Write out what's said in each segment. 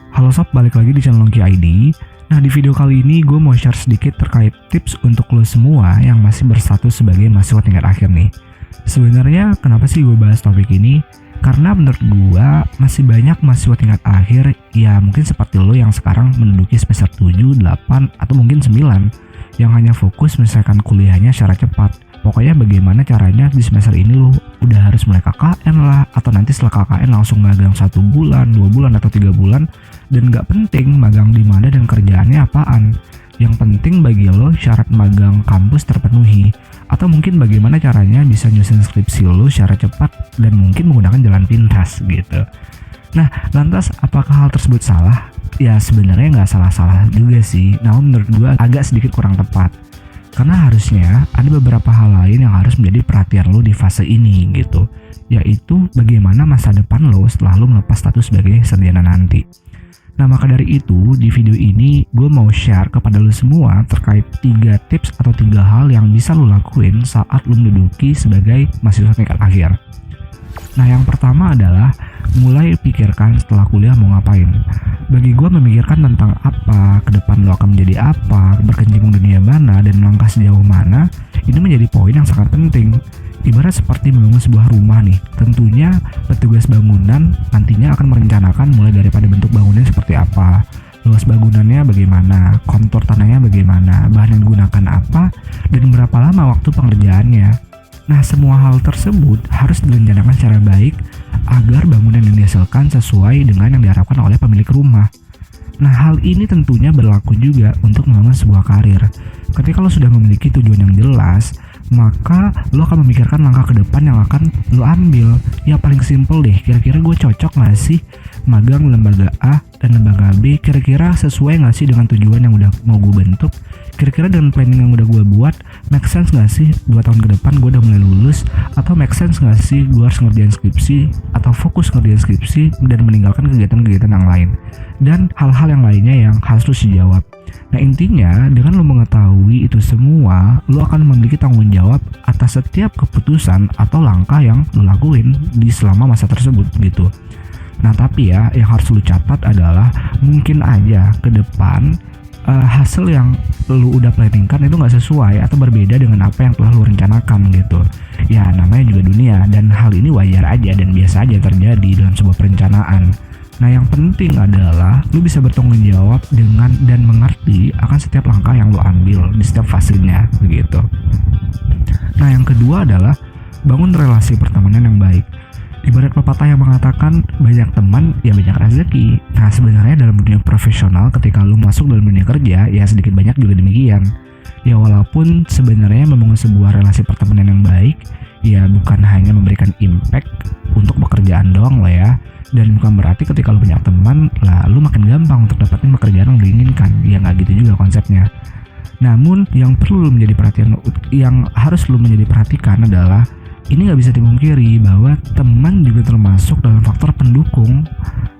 Halo sob, balik lagi di channel Longki ID. Nah, di video kali ini gue mau share sedikit terkait tips untuk lo semua yang masih berstatus sebagai mahasiswa tingkat akhir nih. Sebenarnya kenapa sih gue bahas topik ini? Karena menurut gue masih banyak mahasiswa tingkat akhir ya mungkin seperti lo yang sekarang menduduki semester 7, 8, atau mungkin 9 yang hanya fokus menyelesaikan kuliahnya secara cepat. Pokoknya bagaimana caranya di semester ini lo udah harus mulai KKN lah, atau nanti setelah KKN langsung magang 1 bulan, 2 bulan, atau 3 bulan. Dan gak penting magang di mana dan kerjaannya apaan. Yang penting bagi lo syarat magang kampus terpenuhi. Atau mungkin bagaimana caranya bisa nyusun skripsi lo secara cepat dan mungkin menggunakan jalan pintas gitu. Nah, lantas apakah hal tersebut salah? Ya sebenarnya gak salah-salah juga sih. Namun menurut gue agak sedikit kurang tepat. Karena harusnya ada beberapa hal lain yang harus menjadi perhatian lo di fase ini gitu. Yaitu bagaimana masa depan lo setelah lo melepas status sebagai sarjana nanti. Nah, maka dari itu di video ini gue mau share kepada lo semua terkait 3 tips atau 3 hal yang bisa lo lakuin saat lo menduduki sebagai mahasiswa tingkat akhir. Nah, yang pertama adalah mulai pikirkan setelah kuliah mau ngapain. Bagi gue memikirkan tentang apa, ke depan lo akan menjadi apa, berkecimpung dunia mana, dan melangkah sejauh mana, ini menjadi poin yang sangat penting. Ibarat seperti membangun sebuah rumah nih, tentunya petugas bangunan nantinya akan merencanakan mulai daripada bentuk bangunannya seperti apa, luas bangunannya bagaimana, kontur tanahnya bagaimana, bahan yang digunakan apa, dan berapa lama waktu pengerjaannya. Nah, semua hal tersebut harus direncanakan secara baik agar bangunan yang dihasilkan sesuai dengan yang diharapkan oleh pemilik rumah. Nah, hal ini tentunya berlaku juga untuk membangun sebuah karir. Ketika lo sudah memiliki tujuan yang jelas, maka lo akan memikirkan langkah ke depan yang akan lo ambil. Ya paling simpel deh, kira-kira gue cocok gak sih magang lembaga A dan lembaga B? Kira-kira sesuai gak sih dengan tujuan yang udah mau gue bentuk? Kira-kira dengan planning yang udah gue buat, make sense gak sih 2 tahun ke depan gue udah mulai lulus? Atau make sense gak sih gue harus ngerjain skripsi atau fokus ngerjain skripsi dan meninggalkan kegiatan-kegiatan yang lain? Dan hal-hal yang lainnya yang harus lo dijawab. Nah, intinya dengan lo mengetahui itu semua, lo akan memiliki tanggung jawab atas setiap keputusan atau langkah yang lo lakuin di selama masa tersebut gitu. Nah, tapi ya yang harus lo catat adalah mungkin aja ke depan hasil yang lo udah planningkan itu gak sesuai atau berbeda dengan apa yang telah lo rencanakan gitu. Ya namanya juga dunia, dan hal ini wajar aja dan biasa aja terjadi dalam sebuah perencanaan. Nah, yang penting adalah lu bisa bertanggung jawab dengan dan mengerti akan setiap langkah yang lu ambil di setiap fasenya begitu. Nah, yang kedua adalah bangun relasi pertemanan yang baik. Ibarat pepatah yang mengatakan banyak teman ya banyak rezeki. Nah, sebenarnya dalam dunia profesional ketika lu masuk dalam dunia kerja ya sedikit banyak juga demikian. Ya walaupun sebenarnya membangun sebuah relasi pertemanan yang baik ya bukan hanya memberikan impact untuk pekerjaan doang loh ya. Dan bukan berarti ketika lu punya teman lah lu makin gampang untuk dapetin pekerjaan yang lu inginkan. Ya nggak gitu juga konsepnya. Namun yang perlu lu menjadi perhatian, yang harus lu menjadi perhatikan adalah ini nggak bisa dimungkiri bahwa teman juga termasuk dalam faktor pendukung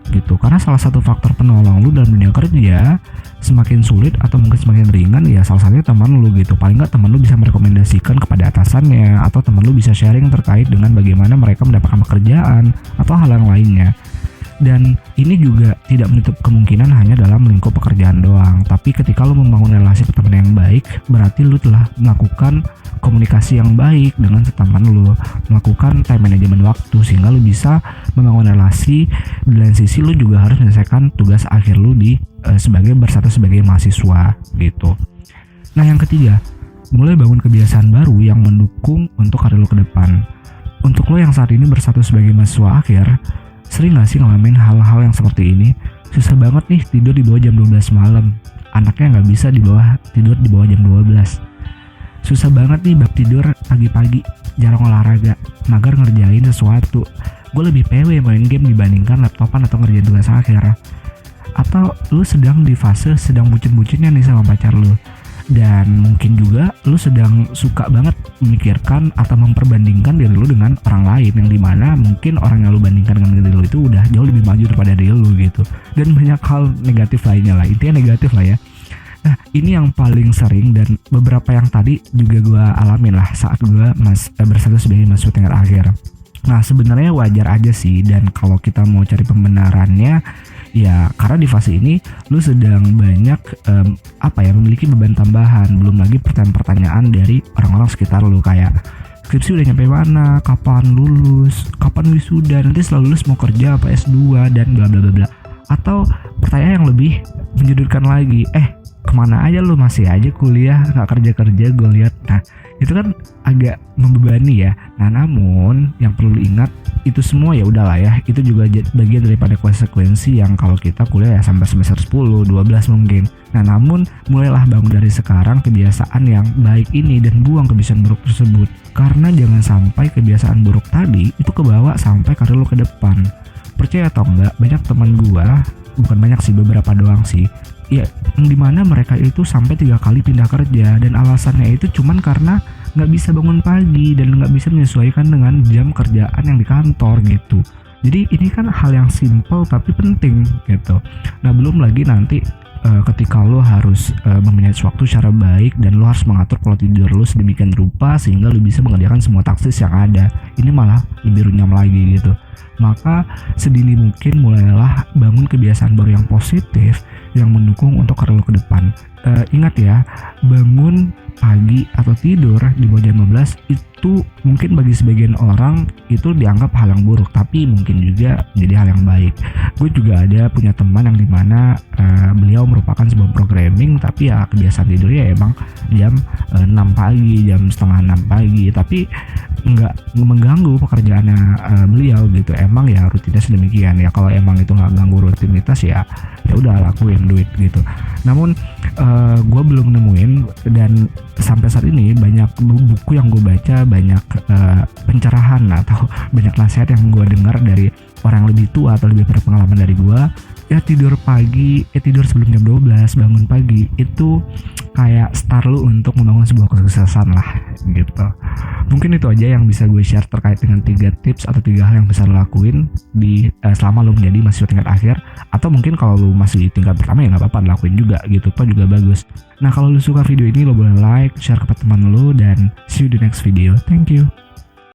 gitu. Karena salah satu faktor penolong lu dalam dunia kerja semakin sulit atau mungkin semakin ringan ya salah satunya teman lu gitu. Paling nggak teman lu bisa merekomendasikan kepada atasannya, atau teman lu bisa sharing terkait dengan bagaimana mereka mendapatkan pekerjaan atau hal yang lainnya. Dan ini juga tidak menutup kemungkinan hanya dalam lingkup pekerjaan doang. Tapi ketika lu membangun relasi pertemanan yang baik, berarti lu telah melakukan komunikasi yang baik dengan teman lu, melakukan time management waktu sehingga lu bisa membangun relasi. Di lain sisi lu juga harus menyelesaikan tugas akhir lu di sebagai berstatus sebagai mahasiswa gitu. Nah, yang ketiga, mulai bangun kebiasaan baru yang mendukung untuk karir lu ke depan. Untuk lo yang saat ini berstatus sebagai mahasiswa akhir, sering gak sih ngalamin hal-hal yang seperti ini? Susah banget nih tidur di bawah jam 12 malam. Anaknya gak bisa tidur di bawah jam 12. Susah banget nih bab tidur pagi-pagi, jarang olahraga, mager ngerjain sesuatu. Gue lebih PW main game dibandingkan laptopan atau ngerjain tugas akhir. Atau lu sedang di fase sedang bucin-bucinnya nih sama pacar lu. Dan mungkin juga lu sedang suka banget memikirkan atau memperbandingkan diri lu dengan orang lain, yang dimana mungkin orang yang lu bandingkan dengan diri lu itu udah jauh lebih maju daripada diri lu gitu. Dan banyak hal negatif lainnya lah, intinya negatif lah ya. Nah, ini yang paling sering dan beberapa yang tadi juga gue alamin lah saat gue berstatus sebagai mahasiswa tingkat akhir. Nah, sebenarnya wajar aja sih, dan kalau kita mau cari pembenarannya Ya karena di fase ini lu sedang banyak memiliki beban tambahan, belum lagi pertanyaan-pertanyaan dari orang-orang sekitar lu kayak skripsi udah nyampe mana, kapan lulus, kapan wisuda, nanti setelah lulus mau kerja apa S2 dan bla bla bla bla. Atau pertanyaan yang lebih menjudutkan lagi, kemana aja lu, masih aja kuliah nggak kerja-kerja gue lihat. Nah itu kan agak membebani ya. Nah namun yang perlu diingat, itu semua ya udahlah ya, itu juga bagian daripada konsekuensi yang kalau kita kuliah ya sampai semester 10, 12 mungkin. Nah namun mulailah bangun dari sekarang kebiasaan yang baik ini dan buang kebiasaan buruk tersebut, karena jangan sampai kebiasaan buruk tadi itu kebawa sampai karir lo ke depan. Percaya atau enggak, banyak teman gua, bukan banyak sih, beberapa doang sih ya, yang dimana mereka itu sampai 3 kali pindah kerja, dan alasannya itu cuman karena nggak bisa bangun pagi dan nggak bisa menyesuaikan dengan jam kerjaan yang di kantor gitu. Jadi ini kan hal yang simple tapi penting gitu. Nah belum lagi nanti ketika lo harus memanage waktu secara baik, dan lo harus mengatur pola tidur lo sedemikian rupa sehingga lo bisa mengerjakan semua taksis yang ada, ini malah lebih runyam lagi gitu. Maka sedini mungkin mulailah bangun kebiasaan baru yang positif yang mendukung untuk karir lo ke depan. Ingat ya, bangun pagi atau tidur di bawah jam 12 itu mungkin bagi sebagian orang itu dianggap hal yang buruk, tapi mungkin juga jadi hal yang baik. Gue juga ada punya teman yang dimana beliau merupakan sebuah programming, tapi ya kebiasaan tidurnya emang jam 6 pagi, jam setengah 6 pagi, tapi nggak mengganggu pekerjaannya beliau gitu. Emang ya rutinnya sedemikian ya, kalau emang itu nggak ganggu rutinitas ya udah lakuin duit gitu. Namun gue belum nemuin, dan sampai saat ini banyak buku yang gue baca, banyak pencerahan atau banyak nasihat yang gue dengar dari orang yang lebih tua atau lebih berpengalaman dari gue, ya tidur sebelum jam 12, bangun pagi itu kayak start lu untuk membangun sebuah kesuksesan lah gitu. Mungkin itu aja yang bisa gue share terkait dengan 3 tips atau 3 hal yang bisa lo lakuin di selama lo menjadi mahasiswa tingkat akhir. Atau mungkin kalau lo masih tingkat pertama ya nggak apa-apa, lakuin juga gitu, toh juga bagus. Nah kalau lo suka video ini, lo boleh like, share ke teman lo, dan see you di next video. Thank you.